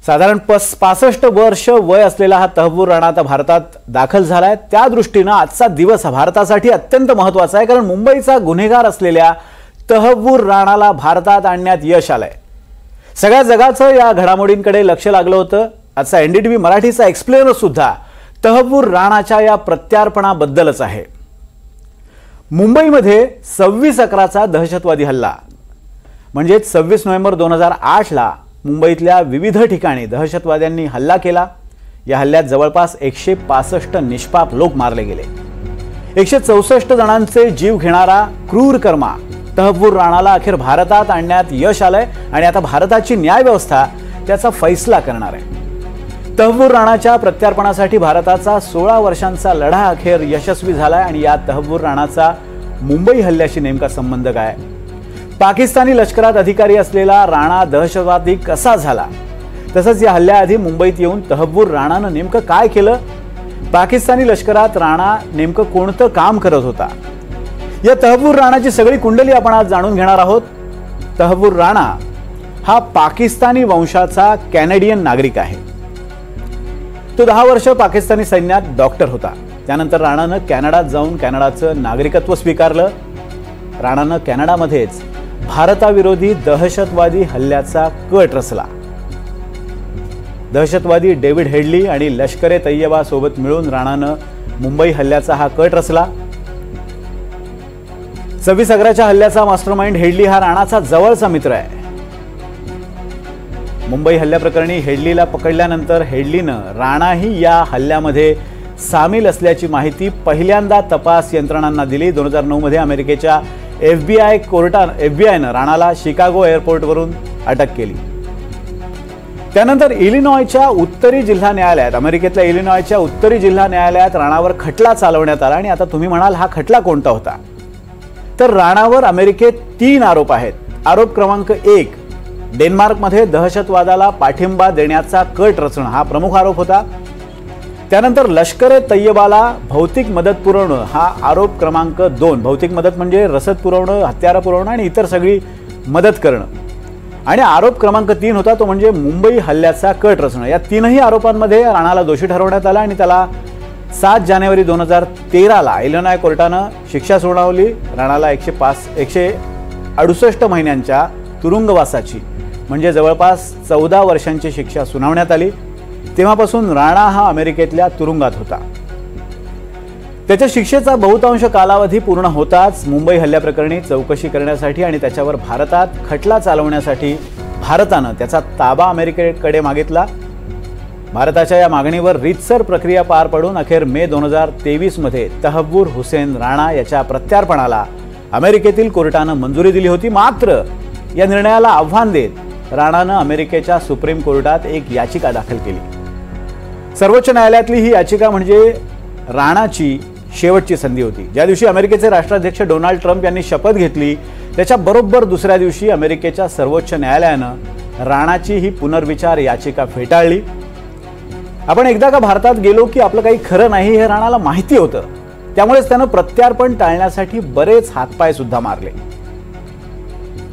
साधारण 65 वर्ष वय असलेला हा तहव्वूर राणा आता भारतात दाखल झालाय। त्या दृष्टीने आजचा दिवस हा भारतासाठी अत्यंत महत्त्वाचा आहे, कारण मुंबईचा गुन्हेगार असलेल्या तहव्वूर राणाला भारतात आणण्यात यश आलंय। सगळ्या जगाचं या घडामोडींकडे लक्ष लागलं होतं। आजचा एनडीटीव्ही मराठीचा एक्सप्लेनर सुद्धा तहव्वूर राणाच्या या प्रत्यार्पणाबद्दलच आहे। मुंबईमध्ये 26/11चा दहशतवादी हल्ला म्हणजे 26 नोव्हेंबर 2008 ला मुंबईतल्या विविध ठिकाणी दहशतवाद्यांनी हल्ला केला। या हल्ल्यात जवळपास 165 निष्पाप लोक मारले गेले। 164 जणांचे जीव घेणारा क्रूर कर्मा तहव्वूर राणाला अखेर भारतात आणण्यात यश आलंय आणि आता भारताची न्याय व्यवस्था त्याचा फैसला करणार आहे। तहव्वूर राणाच्या प्रत्यार्पणासाठी भारताचा 16 वर्षांचा लढा अखेर यशस्वी झालाय आणि या तहव्वूर राणाचा मुंबई हल्ल्याशी नेमका संबंध काय? पाकिस्तानी लष्करात अधिकारी असलेला राणा दहशतवादी कसा झाला? तसंच या हल्ल्याआधी मुंबईत येऊन तहव्वूर राणानं नेमकं काय केलं? पाकिस्तानी लष्करात राणा नेमकं कोणतं काम करत होता? या तहव्वूर राणाची सगळी कुंडली आपण आज जाणून घेणार आहोत। तहव्वूर राणा हा पाकिस्तानी वंशाचा कॅनेडियन नागरिक आहे। तो 10 वर्ष पाकिस्तानी सैन्यात डॉक्टर होता। त्यानंतर राणानं कॅनडात जाऊन कॅनडाचं नागरिकत्व स्वीकारलं। राणानं कॅनडामध्येच भारताविरोधी दहशतवादी हल्ल्याचा कट रचला। दहशतवादी डेव्हिड हेडली आणि लष्कर ए तैयबा सोबत मिळून राणानं मुंबई हल्ल्याचा हा कट रचला। 26/11च्या हल्ल्याचा मास्टरमाइंड हेडली हा राणाचा जवळचा मित्र आहे। मुंबई हल्ल्याप्रकरणी हेडलीला पकडल्यानंतर हेडलीनं राणाही या हल्ल्यामध्ये सामील असल्याची माहिती पहिल्यांदा तपास यंत्रणांना दिली। 2009 मध्ये अमेरिकेच्या एफबीआयनं राणाला शिकागो एअरपोर्टवरून अटक केली। त्यानंतर इलिनॉयच्या उत्तरी जिल्हा न्यायालयात अमेरिकेतल्या इलिनॉयच्या उत्तरी जिल्हा न्यायालयात राणावर खटला चालवण्यात आला आणि आता तुम्ही म्हणाल हा खटला कोणता होता? तर राणावर अमेरिकेत 3 आरोप आहेत। आरोप क्रमांक 1, डेन्मार्कमध्ये दहशतवादाला पाठिंबा देण्याचा कट रचणं हा प्रमुख आरोप होता। त्यानंतर लष्कर ए तैयबाला भौतिक मदत पुरवणं हा आरोप क्रमांक 2। भौतिक मदत म्हणजे रसद पुरवणं, हत्यारं पुरवणं आणि इतर सगळी मदत करणं। आणि आरोप क्रमांक 3 होता तो म्हणजे मुंबई हल्ल्याचा कट रचणं। या 3ही आरोपांमध्ये राणाला दोषी ठरवण्यात आला आणि त्याला 7 जानेवारी 2013 ला इलिनॉय कोर्टानं शिक्षा सुनावली। राणाला 168 महिन्यांच्या तुरुंगवासाची म्हणजे जवळपास 14 वर्षांची शिक्षा सुनावण्यात आली। तेव्हापासून राणा हा अमेरिकेतल्या तुरुंगात होता। त्याच्या शिक्षेचा बहुतांश कालावधी पूर्ण होताच मुंबई हल्ल्याप्रकरणी चौकशी करण्यासाठी आणि त्याच्यावर भारतात खटला चालवण्यासाठी भारतानं त्याचा ताबा अमेरिकेकडे मागितला। भारताच्या या मागणीवर रीतसर प्रक्रिया पार पडून अखेर मे 2023 मध्ये तहव्वूर हुसेन राणा याच्या प्रत्यार्पणाला अमेरिकेतील कोर्टानं मंजुरी दिली होती। मात्र या निर्णयाला आव्हान देत राणानं अमेरिकेच्या सुप्रीम कोर्टात एक याचिका दाखल केली। सर्वोच्च न्यायालयातली ही याचिका म्हणजे राणाची शेवटची संधी होती। ज्या दिवशी अमेरिकेचे राष्ट्राध्यक्ष डोनाल्ड ट्रम्प यांनी शपथ घेतली त्याच्या बरोबर दुसऱ्या दिवशी अमेरिकेच्या सर्वोच्च न्यायालयानं राणाची ही पुनर्विचार याचिका फेटाळली। आपण एकदा का भारतात गेलो की आपलं काही खरं नाही हे राणाला माहिती होतं। त्यामुळेच त्यानं प्रत्यार्पण टाळण्यासाठी बरेच हातपाय सुद्धा मारले।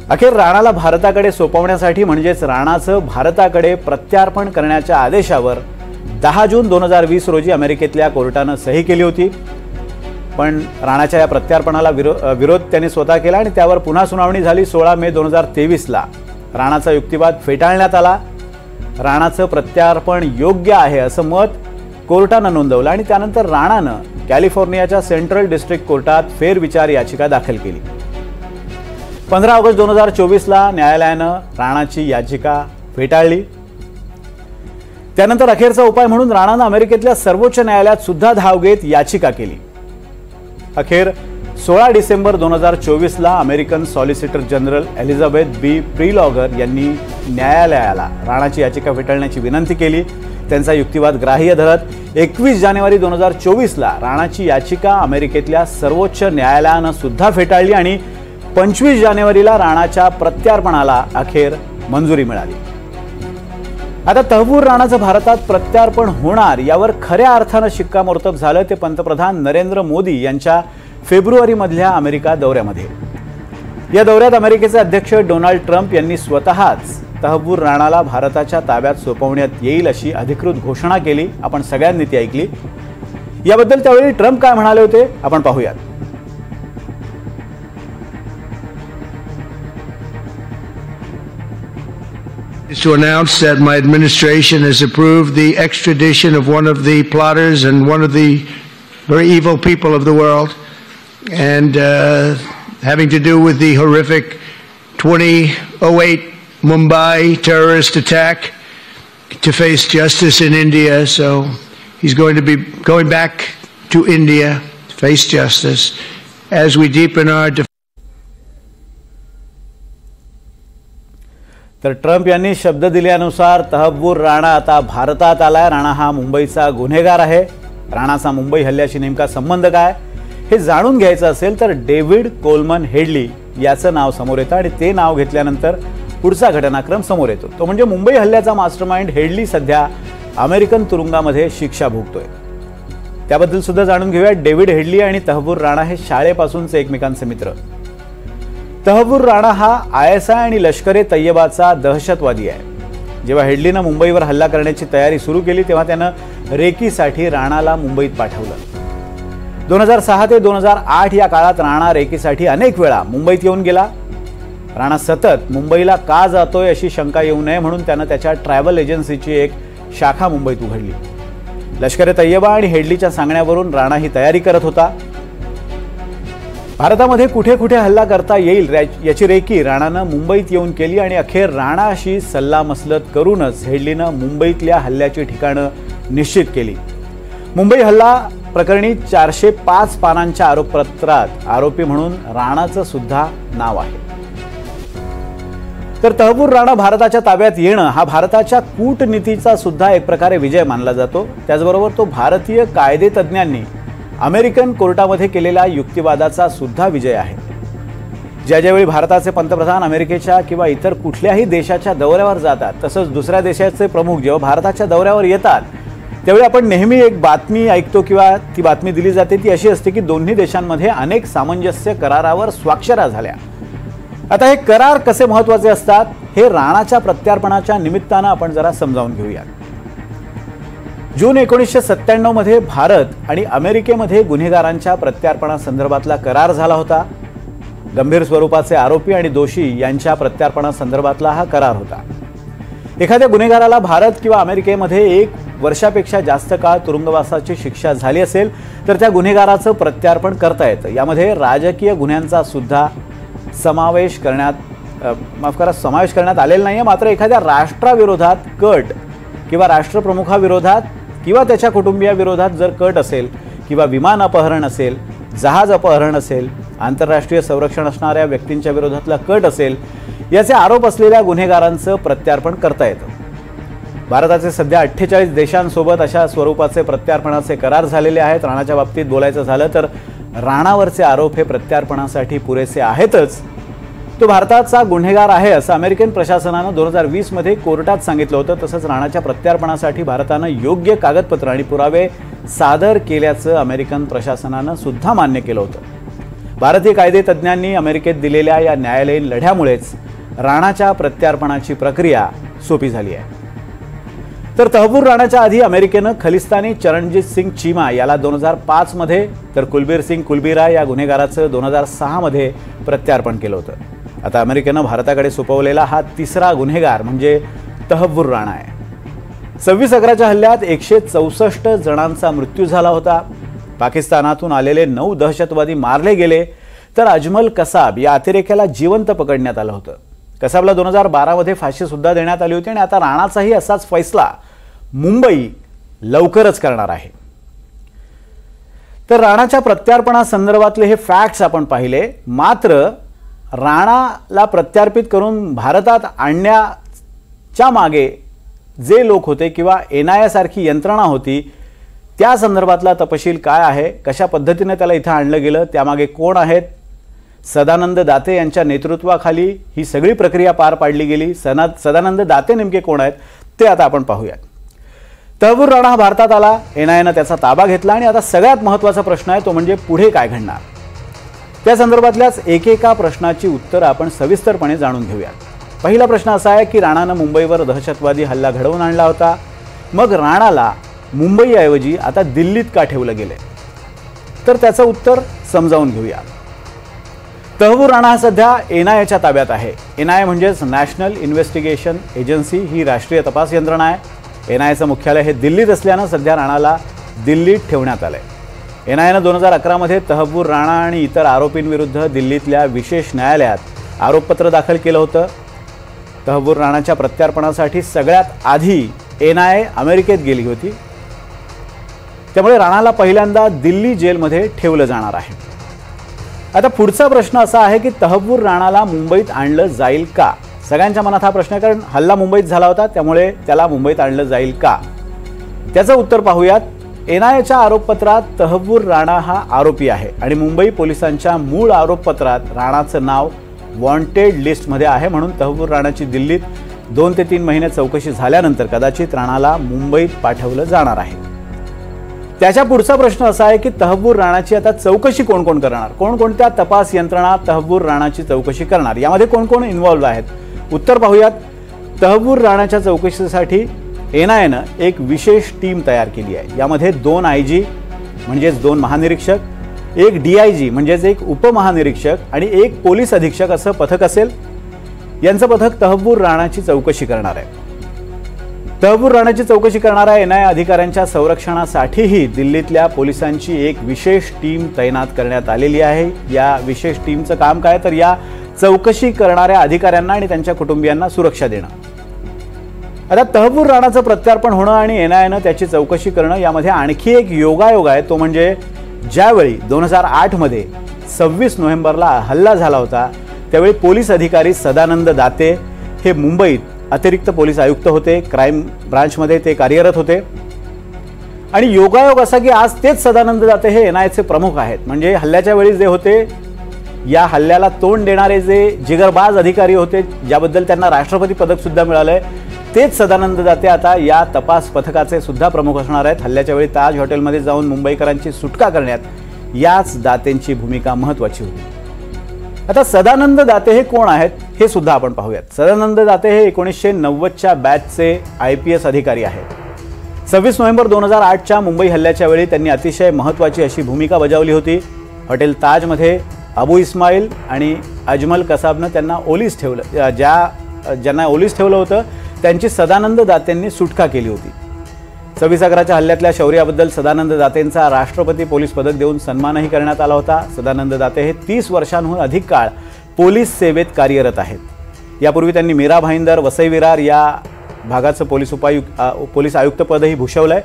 अखेर राणाला भारताकडे सोपवण्यासाठी म्हणजेच राणाचं भारताकडे प्रत्यार्पण करण्याच्या आदेशावर 10 जून 2020 रोजी अमेरिकेतल्या कोर्टानं सही केली होती। पण राणाच्या या प्रत्यार्पणाला विरोध त्यांनी स्वतः केला आणि त्यावर पुन्हा सुनावणी झाली। 16 मे 2023 ला राणाचा युक्तिवाद फेटाळण्यात आला। राणाचं प्रत्यार्पण योग्य आहे असं मत कोर्टानं नोंदवलं आणि त्यानंतर राणानं कॅलिफोर्नियाच्या सेंट्रल डिस्ट्रिक्ट कोर्टात फेरविचार याचिका दाखल केली। 15 ऑगस्ट 2024 ला न्यायालयानं राणाची याचिका फेटाळली। त्यानंतर अखेरचा उपाय म्हणून राणानं अमेरिकेतल्या सर्वोच्च न्यायालयात सुद्धा धाव घेत याचिका केली। अखेर 16 डिसेंबर 2024 ला अमेरिकन सॉलिसिटर जनरल एलिझाबेथ बी प्रीलॉगर यांनी न्यायालयाला राणाची याचिका फेटाळण्याची विनंती केली। त्यांचा युक्तिवाद ग्राह्य धरत 21 जानेवारी 2024 ला राणाची याचिका अमेरिकेतल्या सर्वोच्च न्यायालयानं सुद्धा फेटाळली आणि 25 जानेवारीला राणाच्या प्रत्यार्पणाला अखेर मंजुरी मिळाली। आता तहव्वूर राणाचं भारतात प्रत्यार्पण होणार यावर खऱ्या अर्थानं शिक्कामोर्तब झालं ते पंतप्रधान नरेंद्र मोदी यांच्या फेब्रुवारी मधल्या अमेरिका दौऱ्यामध्ये। या दौऱ्यात अमेरिकेचे अध्यक्ष डोनाल्ड ट्रम्प यांनी स्वतःच तहव्वूर राणाला भारताच्या ताब्यात सोपवण्यात येईल अशी अधिकृत घोषणा केली. आपण सगळ्यांनी ती ऐकली. याबद्दल त्यावेळी ट्रम्प काय म्हणाले होते आपण पाहूयात. To announce that my administration has approved the extradition of one of the plotters and one of the very evil people of the world, and having to do with the horrific 2008 Mumbai terrorist attack, to face justice in India. So he's going to be going back to India to face justice as we deepen our तर Trump यांनी शब्द दिल्यानुसार तहव्वूर राणा आता भारतात आलाय. राणा हा मुंबईचा गुन्हेगार आहे. राणाचा मुंबई हल्ल्याशी नेमका संबंध काय हे जाणून घ्यायचं असेल तर डेव्हिड कोलमन हेडली याचं नाव समोर येतं आणि ते नाव घेतल्यानंतर पुढचा घटनाक्रम समोर येतो. तो म्हणजे मुंबई हल्ल्याचा मास्टरमाइंड हेडली सध्या अमेरिकन तुरुंगामध्ये शिक्षा भोगतोय. त्याबद्दल सुद्धा जाणून घेऊया. डेव्हिड हेडली आणि तहव्वूर राणा हे शाळेपासूनचे एकमेकांचे मित्र. तहव्वूर राणा हा ISI आणि लष्कर-ए तय्यबाचा दहशतवादी आहे. जेव्हा हेडलीनं मुंबईवर हल्ला करण्याची तयारी सुरू केली तेव्हा त्यानं रेकीसाठी राणाला मुंबईत पाठवलं. 2006 ते 2008 या काळात राणा रेकीसाठी अनेक वेळा मुंबईत येऊन गेला. राणा सतत मुंबईला का जातोय अशी शंका येऊ नये म्हणून त्यानं त्याच्या ट्रॅव्हल एजन्सीची एक शाखा मुंबईत उघडली. लष्कर-ए तय्यबा आणि हेडलीच्या सांगण्यावरून राणा ही तयारी करत होता. भारतामध्ये कुठे कुठे हल्ला करता येईल याची रेकी राणानं मुंबईत येऊन केली आणि अखेर राणाशी सल्लामसलत करूनच हेडलीनं मुंबईतल्या हल्ल्याची ठिकाणं निश्चित केली. मुंबई हल्ला प्रकरणी 405 पानांच्या आरोपपत्रात आरोपी म्हणून राणाचं सुद्धा नाव आहे. तर तहव्वूर राणा भारताच्या ताब्यात येणं हा भारताच्या कूटनीतीचा सुद्धा एक प्रकारे विजय मानला जातो. त्याचबरोबर तो भारतीय कायदेतज्ञांनी अमेरिकन कोर्टामध्ये केलेला युक्तिवादाचा सुद्धा विजय आहे. ज्यावेळी भारताचे पंतप्रधान अमेरिकेच्या किंवा इतर कुठल्याही देशाच्या दौऱ्यावर जातात तसंच दुसऱ्या देशाचे प्रमुख जेव्हा भारताच्या दौऱ्यावर येतात त्यावेळी आपण नेहमी एक बातमी ऐकतो किंवा ती बातमी दिली जाते ती अशी असते की दोन्ही देशांमध्ये अनेक सामंजस्य करारावर स्वाक्षऱ्या झाल्या. आता हे करार कसे महत्त्वाचे असतात हे राणाच्या प्रत्यार्पणाच्या निमित्तानं आपण जरा समजावून घेऊया. जून 1997 मध्ये भारत आणि अमेरिकेमध्ये गुन्हेगारांच्या प्रत्यार्पणासंदर्भातला करार झाला होता. गंभीर स्वरूपाचे आरोपी आणि दोषी यांच्या प्रत्यार्पणासंदर्भातला हा करार होता. एखाद्या गुन्हेगाराला भारत किंवा अमेरिकेमध्ये 1 वर्षापेक्षा जास्त काळ तुरुंगवासाची शिक्षा झाली असेल तर त्या गुन्हेगाराचं प्रत्यार्पण करता येतं. यामध्ये राजकीय गुन्ह्यांचा सुद्धा समावेश करण्यात आलेला नाहीये. मात्र एखाद्या राष्ट्राविरोधात कट किंवा राष्ट्रप्रमुखाविरोधात किंवा त्याच्या कुटुंबियाविरोधात जर कट असेल किंवा विमान अपहरण असेल, जहाज अपहरण असेल, आंतरराष्ट्रीय संरक्षण असणाऱ्या व्यक्तींच्या विरोधातला कट असेल, याचे आरोप असलेल्या गुन्हेगारांचं प्रत्यार्पण करता येतं. भारताचे सध्या 48 देशांसोबत अशा स्वरूपाचे प्रत्यार्पणाचे करार झालेले आहेत. राणाच्या बाबतीत बोलायचं झालं तर राणावरचे आरोप हे प्रत्यार्पणासाठी पुरेसे आहेतच. तो भारताचा गुन्हेगार आहे असं अमेरिकन प्रशासनानं 2020 मध्ये कोर्टात सांगितलं होतं. तसंच राणाच्या प्रत्यार्पणासाठी भारतानं योग्य कागदपत्र आणि पुरावे सादर केल्याचं अमेरिकन प्रशासनानं सुद्धा मान्य केलं होतं. भारतीय कायदेतज्ञांनी अमेरिकेत दिलेल्या या न्यायालयीन लढ्यामुळेच राणाच्या प्रत्यार्पणाची प्रक्रिया सोपी झाली आहे. तर तहव्वूर राणाच्या आधी अमेरिकेनं खलिस्तानी चरणजीत सिंग चीमा याला 2005 मध्ये तर कुलबीर सिंग कुलबीरा या गुन्हेगाराचं 2006 मध्ये प्रत्यार्पण केलं होतं. आता अमेरिकेनं भारताकडे सोपवलेला हा तिसरा गुन्हेगार म्हणजे तहव्वूर राणा आहे. 26/11च्या हल्ल्यात 164 जणांचा मृत्यू झाला होता. पाकिस्तानातून आलेले 9 दहशतवादी मारले गेले तर अजमल कसाब या अतिरेक्याला जिवंत पकडण्यात आलं होतं. कसाबला 2012 मध्ये फाशी सुद्धा देण्यात आली होती आणि आता राणाचाही असाच फैसला मुंबई लवकरच करणार आहे. तर राणाच्या प्रत्यार्पणासंदर्भातले हे फॅक्ट्स आपण पाहिले. मात्र राणाला प्रत्यार्पित करून भारतात आणण्याच्या मागे जे लोक होते किंवा NIA सारखी यंत्रणा होती त्या संदर्भातला तपशील काय आहे, कशा पद्धतीने त्याला इथं आणलं गेलं, त्यामागे कोण आहेत, सदानंद दाते यांच्या नेतृत्वाखाली ही सगळी प्रक्रिया पार पाडली गेली. सदानंद दाते नेमके कोण आहेत ते आता आपण पाहूया. तहव्वूर राणा हा भारतात आला, NIAनं त्याचा ताबा घेतला आणि आता सगळ्यात महत्त्वाचा प्रश्न आहे तो म्हणजे पुढे काय घडणार. त्या संदर्भातल्याच एकेका प्रश्नाची उत्तरं आपण सविस्तरपणे जाणून घेऊया. पहिला प्रश्न असा आहे की राणानं मुंबईवर दहशतवादी हल्ला घडवून आणला होता, मग राणाला मुंबईऐवजी आता दिल्लीत का ठेवलं गेले? तर त्याचं उत्तर समजावून घेऊया. तहव्वूर राणा हा सध्या एनआयएच्या ताब्यात आहे. एनआयए म्हणजेच नॅशनल इन्व्हेस्टिगेशन एजन्सी, ही राष्ट्रीय तपास यंत्रणा आहे. एनआयएचं मुख्यालय हे दिल्लीत असल्यानं सध्या राणाला दिल्लीत ठेवण्यात आलंय. एनआयएनं 2011 मध्ये तहव्वूर राणा आणि इतर आरोपींविरुद्ध दिल्लीतल्या विशेष न्यायालयात आरोपपत्र दाखल केलं होतं. तहव्वूर राणाच्या प्रत्यार्पणासाठी सगळ्यात आधी एनआयए अमेरिकेत गेली होती. त्यामुळे राणाला पहिल्यांदा दिल्ली जेलमध्ये ठेवलं जाणार आहे. आता पुढचा प्रश्न असा आहे की तहव्वूर राणाला मुंबईत आणलं जाईल का? सगळ्यांच्या मनात हा प्रश्न आहे, कारण हल्ला मुंबईत झाला होता, त्यामुळे त्याला मुंबईत आणलं जाईल का? त्याचं उत्तर पाहूयात. एनआयएच्या आरोपपत्रात तहव्वूर राणा हा आरोपी आहे आणि मुंबई पोलिसांच्या मूळ आरोपपत्रात राणाचं नाव वॉन्टेड लिस्टमध्ये आहे. म्हणून तहव्वूर राणाची दिल्लीत 2 ते 3 महिने चौकशी झाल्यानंतर कदाचित राणाला मुंबईत पाठवलं जाणार आहे. त्याच्या पुढचा प्रश्न असा आहे की तहव्वूर राणाची आता चौकशी कोण कोण करणार? कोणकोणत्या तपास यंत्रणा तहव्वूर राणाची चौकशी करणार? यामध्ये कोण कोण इन्व्हॉल्व आहेत? उत्तर पाहूयात. तहव्वूर राणाच्या चौकशीसाठी एनआयएनं एक विशेष टीम तयार केली आहे. यामध्ये 2 आयजी म्हणजेच 2 महानिरीक्षक, एक डीआयजी म्हणजेच एक उपमहानिरीक्षक आणि एक पोलीस अधीक्षक असं पथक असेल. यांचं पथक तहव्वूर राणाची चौकशी करणार आहे. तहव्वूर राणाची चौकशी करणाऱ्या एनआयए अधिकाऱ्यांच्या संरक्षणासाठीही दिल्लीतल्या पोलिसांची एक विशेष टीम तैनात करण्यात आलेली आहे. या विशेष टीमचं काम काय, तर या चौकशी करणाऱ्या अधिकाऱ्यांना आणि त्यांच्या कुटुंबियांना सुरक्षा देणं. आता तहव्वूर राणाचं प्रत्यार्पण होणं आणि एनआयएनं त्याची चौकशी करणं यामध्ये आणखी एक योगायोग आहे. तो म्हणजे ज्यावेळी 2008 मध्ये 26 नोव्हेंबरला हल्ला झाला होता, त्यावेळी पोलीस अधिकारी सदानंद दाते हे मुंबईत अतिरिक्त पोलीस आयुक्त होते. क्राईम ब्रांचमध्ये ते कार्यरत होते. आणि योगायोग असा की आज तेच सदानंद दाते हे एनआयएचे प्रमुख आहेत. म्हणजे हल्ल्याच्या वेळी जे होते, या हल्ल्याला तोंड देणारे जे जिगरबाज अधिकारी होते, ज्याबद्दल त्यांना राष्ट्रपती पदक सुद्धा मिळालंय, तेच सदानंद दाते आता या तपास पथकाचे सुद्धा प्रमुख असणार आहेत. हल्ल्याच्या वेळी ताज हॉटेलमध्ये जाऊन मुंबईकरांची सुटका करण्यात याच दातेंची भूमिका महत्त्वाची होती. आता सदानंद दाते हे कोण आहेत हे सुद्धा आपण पाहूयात. सदानंद दाते हे 1990च्या बॅचचे IPS अधिकारी आहेत. 26 नोव्हेंबर 2008च्या मुंबई हल्ल्याच्या वेळी त्यांनी अतिशय महत्त्वाची अशी भूमिका बजावली होती. हॉटेल ताजमध्ये अबू इस्माईल आणि अजमल कसाबनं त्यांना ओलीस ठेवलं. ज्यांना ओलीस ठेवलं होतं त्यांची सदानंद दातेंनी सुटका केली होती. 26/11च्या हल्ल्यातल्या शौर्याबद्दल सदानंद दातेंचा राष्ट्रपती पोलीस पदक देऊन सन्मानही करण्यात आला होता. सदानंद दाते हे 30 वर्षांहून अधिक काळ पोलीस सेवेत कार्यरत आहेत. यापूर्वी त्यांनी मीरा भाईंदर, वसई विरार या भागाचं पोलीस आयुक्तपदही भूषवलंय.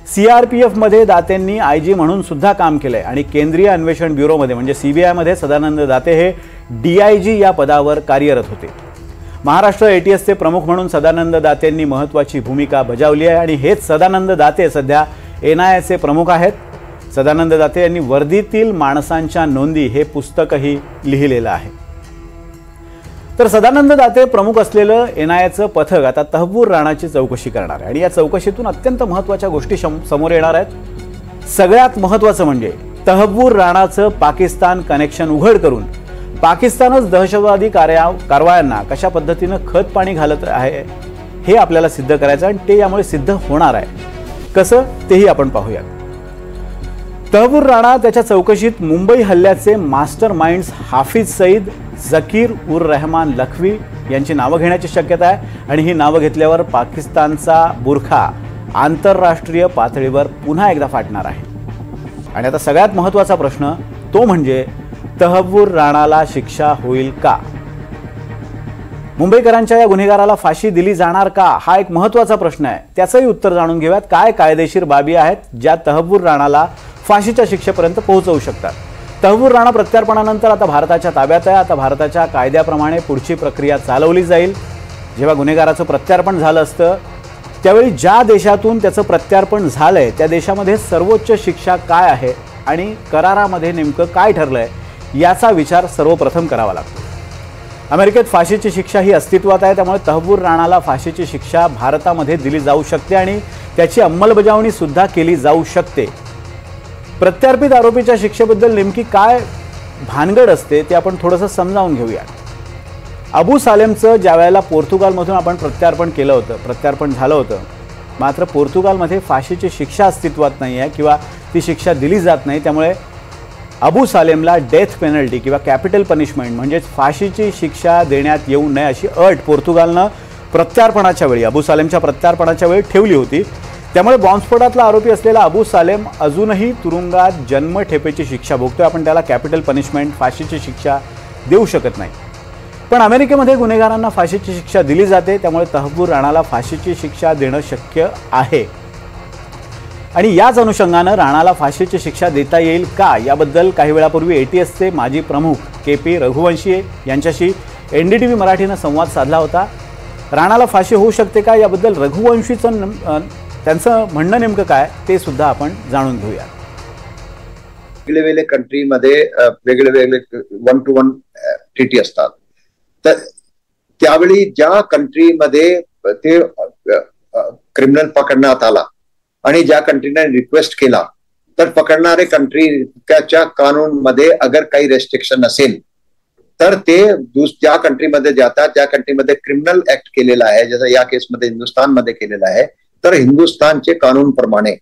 CRPFमध्ये दातेंनी IG म्हणून सुद्धा काम केलंय आणि केंद्रीय अन्वेषण ब्युरोमध्ये म्हणजे CBIमध्ये सदानंद दाते हे DIG या पदावर कार्यरत होते. महाराष्ट्र ATSचे प्रमुख म्हणून सदानंद दातेंनी महत्त्वाची भूमिका बजावली आहे आणि हेच सदानंद दाते सध्या NIAचे प्रमुख आहेत. सदानंद दाते यांनी वर्दीतील माणसांच्या नोंदी हे पुस्तकही लिहिलेलं आहे. तर सदानंद दाते प्रमुख असलेलं NIAचं पथक आता तहव्वूर राणाची चौकशी करणार आहे आणि या चौकशीतून अत्यंत महत्त्वाच्या गोष्टी समोर येणार आहेत. सगळ्यात महत्त्वाचं म्हणजे तहव्वूर राणाचं पाकिस्तान कनेक्शन उघड करून पाकिस्तानच दहशतवादी कारवायांना कशा पद्धतीनं खत पाणी घालत आहे हे आपल्याला सिद्ध करायचं आणि ते यामुळे सिद्ध होणार आहे. कसं तेही आपण पाहूयात. तहव्वूर राणा त्याच्या चौकशीत मुंबई हल्ल्याचे मास्टर माइंड्स हाफिज सईद, झकीर उर रहमान लखवी यांची नावं घेण्याची शक्यता आहे आणि ही नावं घेतल्यावर पाकिस्तानचा बुरखा आंतरराष्ट्रीय पातळीवर पुन्हा एकदा फाटणार आहे. आणि आता सगळ्यात महत्त्वाचा प्रश्न तो म्हणजे तहव्वूर राणाला शिक्षा होईल का? मुंबईकरांच्या या गुन्हेगाराला फाशी दिली जाणार का? हा एक महत्त्वाचा प्रश्न आहे. त्याचंही उत्तर जाणून घेऊयात. काय कायदेशीर बाबी आहेत ज्या तहव्वूर राणाला फाशीच्या शिक्षेपर्यंत पोहोचवू शकतात? तहव्वूर राणा प्रत्यार्पणानंतर आता भारताच्या ताब्यात आहे. आता भारताच्या कायद्याप्रमाणे पुढची प्रक्रिया चालवली जाईल. जेव्हा गुन्हेगाराचं प्रत्यार्पण झालं असतं त्यावेळी ज्या देशातून त्याचं प्रत्यार्पण झालंय त्या देशामध्ये सर्वोच्च शिक्षा काय आहे आणि करारामध्ये नेमकं काय ठरलंय याचा विचार सर्वप्रथम करावा लागतो. अमेरिकेत फाशीची शिक्षा ही अस्तित्वात आहे. त्यामुळे तहव्वूर राणाला फाशीची शिक्षा भारतामध्ये दिली जाऊ शकते आणि त्याची अंमलबजावणी सुद्धा केली जाऊ शकते. प्रत्यार्पित आरोपीच्या शिक्षेबद्दल नेमकी काय भानगड असते ते आपण थोडंसं समजावून घेऊया. अबू सालेमचं ज्या वेळेला पोर्तुगालमधून आपण प्रत्यार्पण झालं होतं, मात्र पोर्तुगालमध्ये फाशीची शिक्षा अस्तित्वात नाही आहे किंवा ती शिक्षा दिली जात नाही. त्यामुळे अबू सालेमला डेथ पेनल्टी किंवा कॅपिटल पनिशमेंट म्हणजेच फाशीची शिक्षा देण्यात येऊ नये अशी अट पोर्तुगालनं प्रत्यार्पणाच्या वेळी, अबू सालेमच्या प्रत्यार्पणाच्या वेळी ठेवली होती. त्यामुळे बॉम्बस्फोटातला आरोपी असलेला अबू सालेम अजूनही तुरुंगात जन्मठेपेची शिक्षा भोगतोय. आपण त्याला कॅपिटल पनिशमेंट, फाशीची शिक्षा देऊ शकत नाही. पण अमेरिकेमध्ये गुन्हेगारांना फाशीची शिक्षा दिली जाते. त्यामुळे तहव्वूर राणाला फाशीची शिक्षा देणं शक्य आहे. आणि याच अनुषंगानं राणाला फाशीची शिक्षा देता येईल का, याबद्दल काही वेळापूर्वी ATSचे माजी प्रमुख KP रघुवंशी यांच्याशी NDTV मराठीनं संवाद साधला होता. राणाला फाशी होऊ शकते का, याबद्दल रघुवंशीचं त्यांचं म्हणणं नेमकं काय ते सुद्धा आपण जाणून घेऊया. वेगवेगळ्या कंट्रीमध्ये वेगवेगळे 1-to-1 ट्रीटी असतात. तर त्यावेळी ज्या कंट्रीमध्ये ते क्रिमिनल पकडण्यात आला आणि ज्या कंट्रीने रिक्वेस्ट केला, तर पकडणारे कंट्री त्याच्या कानूनमध्ये अगर काही रेस्ट्रिक्शन असेल तर ते ज्या कंट्रीमध्ये जातात त्या कंट्रीमध्ये क्रिमिनल ऍक्ट केलेला आहे, जसं या केसमध्ये हिंदुस्थानमध्ये केलेला आहे, तर हिंदुस्थानचे कानून प्रमाणे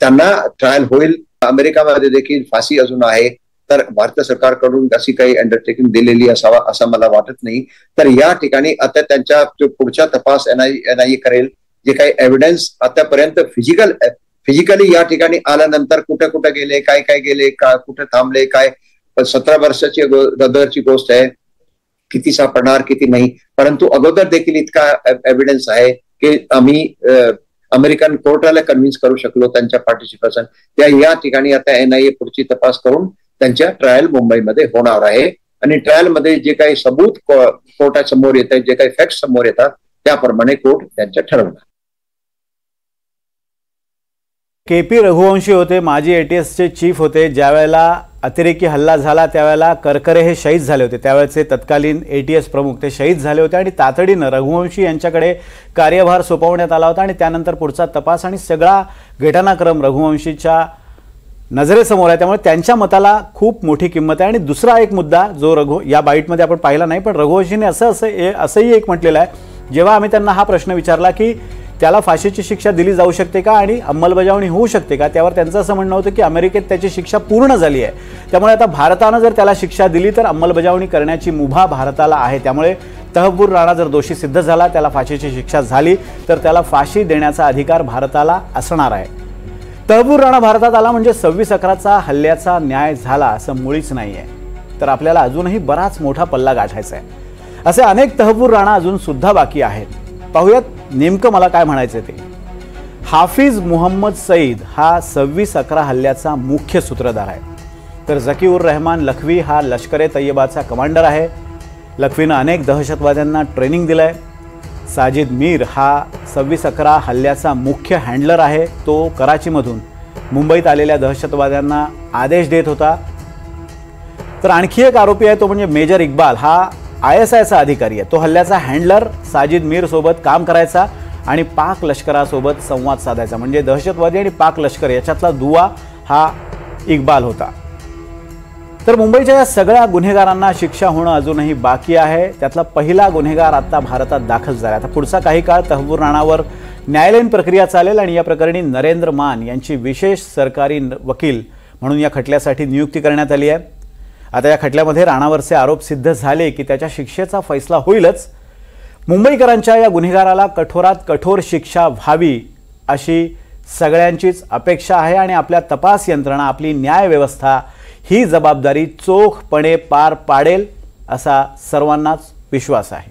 त्यांना ट्रायल होईल. अमेरिकामध्ये देखील फाशी अजून आहे, तर भारत सरकारकडून अशी काही अंडरटेकिंग दिलेली असावा असं मला वाटत नाही. तर या ठिकाणी आता त्यांच्या पुढचा तपास NIA करेल. जे काही एव्हिडन्स आतापर्यंत फिजिकली या ठिकाणी आल्यानंतर कुठे कुठे गेले, काय काय गेले, कुठे थांबले, काय 17 वर्षाची अगोदरची गोष्ट आहे, किती सापडणार किती नाही. परंतु अगोदर देखील इतका एव्हिडन्स आहे की आम्ही अमेरिकन कोर्टाला कन्व्हिन्स करू शकलो त्यांच्या पार्टिसिपेशन. त्या या ठिकाणी आता NIA पुढची तपास करून त्यांच्या ट्रायल मुंबईमध्ये होणार आहे. आणि ट्रायलमध्ये जे काही सबूत कोर्टासमोर येत आहेत, जे काही फॅक्ट समोर येतात, त्याप्रमाणे कोर्ट त्यांच्या ठरवणार. KP रघुवंशी होते, माजी ATSचे चीफ होते. ज्या वेळेला अतिरेकी हल्ला झाला त्यावेळेला करकरे हे शहीद झाले होते. त्यावेळेचे तत्कालीन ATS प्रमुख ते शहीद झाले होते आणि तातडीनं रघुवंशी यांच्याकडे कार्यभार सोपवण्यात आला होता. आणि त्यानंतर पुढचा तपास आणि सगळा घटनाक्रम रघुवंशीच्या नजरेसमोर आहे. त्यामुळे त्यांच्या मताला खूप मोठी किंमत आहे. आणि दुसरा एक मुद्दा जो या बाईटमध्ये आपण पाहिला नाही, पण रघुवंशीने असंही एक म्हटलेलं आहे, जेव्हा आम्ही त्यांना हा प्रश्न विचारला की त्याला फाशीची शिक्षा दिली जाऊ शकते का आणि अंमलबजावणी होऊ शकते का, त्यावर त्यांचं असं म्हणणं होतं की अमेरिकेत त्याची शिक्षा पूर्ण झाली आहे. त्यामुळे आता भारतानं जर त्याला शिक्षा दिली तर अंमलबजावणी करण्याची मुभा भारताला आहे. त्यामुळे तहव्वूर राणा जर दोषी सिद्ध झाला, त्याला फाशीची शिक्षा झाली, तर त्याला फाशी देण्याचा अधिकार भारताला असणार आहे. तहव्वूर राणा भारतात आला म्हणजे 26/11चा हल्ल्याचा न्याय झाला असं मुळीच नाही आहे. तर आपल्याला अजूनही बराच मोठा पल्ला गाठायचा आहे. असे अनेक तहव्वूर राणा अजून सुद्धा बाकी आहेत. पाहूयात नेमकं मला काय म्हणायचं ते. हाफिज मुहम्मद सईद हा 26/11 हल्ल्याचा मुख्य सूत्रधार आहे. तर झकीउर रहमान लखवी हा लष्कर-ए-तय्यबाचा कमांडर आहे. लखवीनं अनेक दहशतवाद्यांना ट्रेनिंग दिलंय. साजिद मीर हा 26/11 हल्ल्याचा मुख्य हँडलर आहे. तो कराचीमधून मुंबईत आलेल्या दहशतवाद्यांना आदेश देत होता. तर आणखी एक आरोपी आहे, तो म्हणजे मेजर इक्बाल. हा ISIचा अधिकारी आहे. तो हल्ल्याचा हँडलर साजिद मीर सोबत काम करायचा आणि पाक लष्करासोबत संवाद साधायचा. म्हणजे दहशतवादी आणि पाक लष्कर याच्यातला दुवा हा इक्बाल होता. तर मुंबईच्या या सगळ्या गुन्हेगारांना शिक्षा होणं अजूनही बाकी आहे. त्यातला पहिला गुन्हेगार आता भारतात दाखल झाला. आता पुढचा काही काळ तहव्वूर राणावर न्यायालयीन प्रक्रिया चालेल आणि या प्रकरणी नरेंद्र मान यांची विशेष सरकारी वकील म्हणून या खटल्यासाठी नियुक्ती करण्यात आली आहे. आता या खटल्यामध्ये राणावरचे आरोप सिद्ध झाले की त्याच्या शिक्षेचा फैसला होईलच. मुंबईकरांच्या या गुन्हेगाराला कठोरात कठोर शिक्षा व्हावी अशी सगळ्यांचीच अपेक्षा आहे. आणि आपल्या तपास यंत्रणा, आपली न्यायव्यवस्था ही जबाबदारी चोखपणे पार पाडेल असा सर्वांनाच विश्वास आहे.